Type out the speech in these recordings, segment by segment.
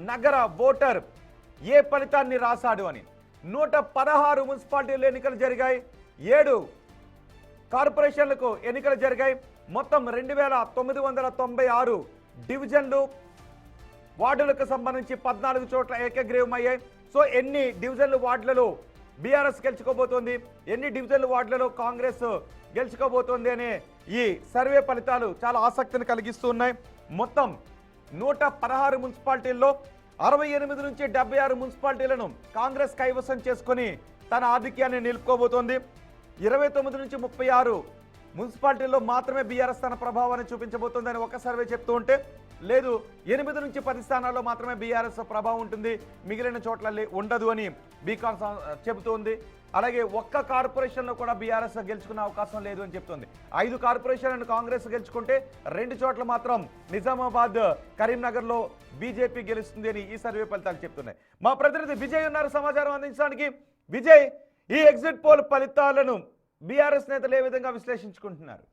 నగర ఓటర్ ఏ ఫలితాన్ని రాశాడు అని 116 మున్సిపాలిటీలు ఎన్నికలు జరిగాయి, 7 కార్పొరేషన్లకు ఎన్నికలు జరిగాయి. మొత్తం 2996 డివిజన్లు వార్డులకు సంబంధించి 14 చోట్ల ఏకగ్రీవమయ్యాయి. సో ఎన్ని డివిజన్లు వార్డులలో బీఆర్ఎస్ గెలుచుకోబోతోంది, ఎన్ని డివిజన్లు వార్డులలో కాంగ్రెస్ గెలుచుకోబోతోంది అనే ఈ సర్వే ఫలితాలు చాలా ఆసక్తిని కలిగిస్తూ ఉన్నాయి. మొత్తం 116 మున్సిపాలిటీల్లో 68 నుంచి 76 మున్సిపాలిటీలను కాంగ్రెస్ కైవసం చేసుకొని తన ఆధిక్యాన్ని నిలుపుకోబోతోంది. 29 నుంచి 36 మున్సిపాలిటీల్లో మాత్రమే బీఆర్ఎస్ తన ప్రభావాన్ని చూపించబోతోందని ఒక సర్వే చెప్తూ ఉంటే, లేదు 8 నుంచి 10 స్థానాల్లో మాత్రమే బీఆర్ఎస్ ప్రభావం ఉంటుంది, మిగిలిన చోట్ల ఉండదు అని బీకాన్ చెబుతోంది. అలాగే ఒక్క కార్పొరేషన్లో కూడా బీఆర్ఎస్ గెలుచుకునే అవకాశం లేదు అని చెప్తుంది. 5 కార్పొరేషన్లను కాంగ్రెస్ గెలుచుకుంటే 2 చోట్ల మాత్రం నిజామాబాద్, కరీంనగర్లో బీజేపీ గెలుస్తుంది అని ఈ సర్వే ఫలితాలు చెప్తున్నాయి. మా ప్రతినిధి విజయ్ ఉన్నారు సమాచారం అందించడానికి. విజయ్, ఈ ఎగ్జిట్ పోల్ ఫలితాలను బీఆర్ఎస్ నేతలు ఏ విధంగా విశ్లేషించుకుంటున్నారు?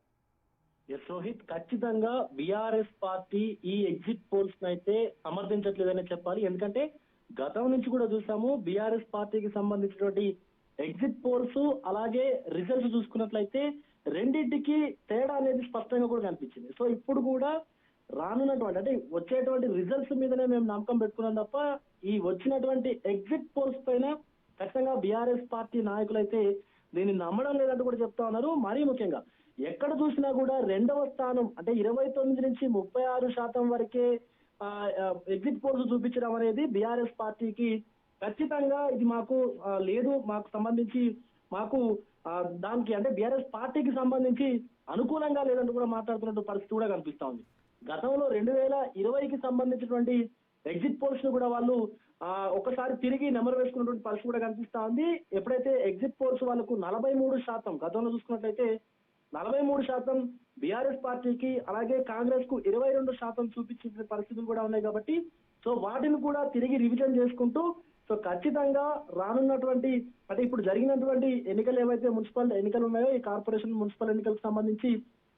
రోహిత్, ఖచ్చితంగా బీఆర్ఎస్ పార్టీ ఈ ఎగ్జిట్ పోల్స్ అయితే సమర్థించట్లేదనే చెప్పాలి. ఎందుకంటే గతం నుంచి కూడా చూసాము బీఆర్ఎస్ పార్టీకి సంబంధించినటువంటి ఎగ్జిట్ పోల్స్ అలాగే రిజల్ట్స్ చూసుకున్నట్లయితే రెండింటికి తేడా అనేది స్పష్టంగా కూడా కనిపించింది. సో ఇప్పుడు కూడా రానున్నటువంటి అంటే వచ్చేటువంటి రిజల్ట్స్ మీదనే మేము నమ్మకం పెట్టుకున్నాం తప్ప ఈ వచ్చినటువంటి ఎగ్జిట్ పోల్స్ పైన ఖచ్చితంగా బీఆర్ఎస్ పార్టీ నాయకులు అయితే దీన్ని నమ్మడం లేదంటూ కూడా చెప్తా ఉన్నారు. మరీ ముఖ్యంగా ఎక్కడ చూసినా కూడా 2వ స్థానం అంటే 29 నుంచి 36% వరకే ఎగ్జిట్ పోల్స్ చూపించడం అనేది బీఆర్ఎస్ పార్టీకి ఖచ్చితంగా ఇది మాకు లేదు, మాకు సంబంధించి మాకు దానికి అంటే బీఆర్ఎస్ పార్టీకి సంబంధించి అనుకూలంగా లేదంటూ కూడా మాట్లాడుతున్నట్టు పరిస్థితి కూడా కనిపిస్తా ఉంది. గతంలో 2020కి సంబంధించినటువంటి ఎగ్జిట్ పోల్స్ ను కూడా వాళ్ళు ఒకసారి తిరిగి నెమరు వేసుకున్నటువంటి పరిస్థితి కూడా కనిపిస్తా ఉంది. ఎప్పుడైతే ఎగ్జిట్ పోల్స్ వాళ్ళకు 43%, గతంలో చూసుకున్నట్లయితే 43% బీఆర్ఎస్ పార్టీకి అలాగే కాంగ్రెస్ కు 22% చూపించిన పరిస్థితులు కూడా ఉన్నాయి. కాబట్టి సో వాటిని కూడా తిరిగి రివిజన్ చేసుకుంటూ సో ఖచ్చితంగా రానున్నటువంటి అంటే ఇప్పుడు జరిగినటువంటి ఎన్నికలు ఏవైతే మున్సిపల్ ఎన్నికలు ఉన్నాయో ఈ కార్పొరేషన్ మున్సిపల్ ఎన్నికలకు సంబంధించి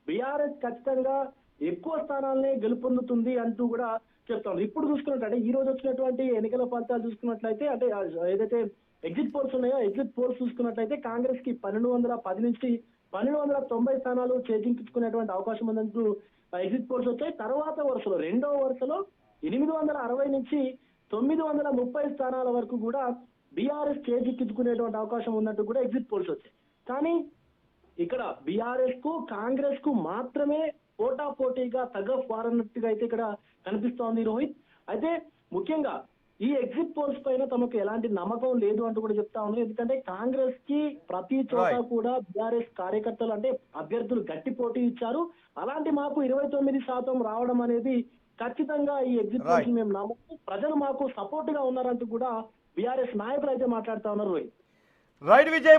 బీఆర్ఎస్ ఖచ్చితంగా ఎక్కువ స్థానాలనే గెలుపొందుతుంది అంటూ కూడా చెప్తాను. ఇప్పుడు చూసుకున్నట్లయితే ఈ రోజు వచ్చినటువంటి ఎన్నికల ఫలితాలు చూసుకున్నట్లయితే అంటే ఏదైతే ఎగ్జిట్ పోల్స్ ఉన్నాయో ఎగ్జిట్ పోల్స్ చూసుకున్నట్లయితే కాంగ్రెస్ కి 1210 నుంచి 1290 స్థానాలు చేజించుకునేటువంటి అవకాశం ఉందంటూ ఎగ్జిట్ పోల్స్ వచ్చాయి. తర్వాత వరుసలో 2వ వరుసలో 860 నుంచి 930 స్థానాల వరకు కూడా బీఆర్ఎస్ చేజిక్కించుకునేటువంటి అవకాశం ఉన్నట్టు కూడా ఎగ్జిట్ పోల్స్ వచ్చాయి. కానీ ఇక్కడ బీఆర్ఎస్ కు కాంగ్రెస్ కు మాత్రమే పోటాపోటీగా తగఫ్ వారన్నట్టుగా అయితే ఇక్కడ కనిపిస్తోంది రోహిత్. అయితే ముఖ్యంగా ఈ ఎగ్జిట్ పోల్స్ పైన తమకు ఎలాంటి నమ్మకం లేదు అంటూ కూడా చెప్తా ఉంది. ఎందుకంటే కాంగ్రెస్ కి ప్రతి చోట కూడా బీఆర్ఎస్ కార్యకర్తలు అంటే అభ్యర్థులు గట్టి పోటీ ఇచ్చారు. అలాంటి మాకు 29% రావడం అనేది ఖచ్చితంగా ఈ ఎగ్జిట్ పోల్స్ మేము నమ్మకం, ప్రజలు మాకు సపోర్ట్ గా ఉన్నారంటూ కూడా బీఆర్ఎస్ నాయకులు అయితే మాట్లాడుతా ఉన్నారు రోహిత్. రైట్ విజయ్.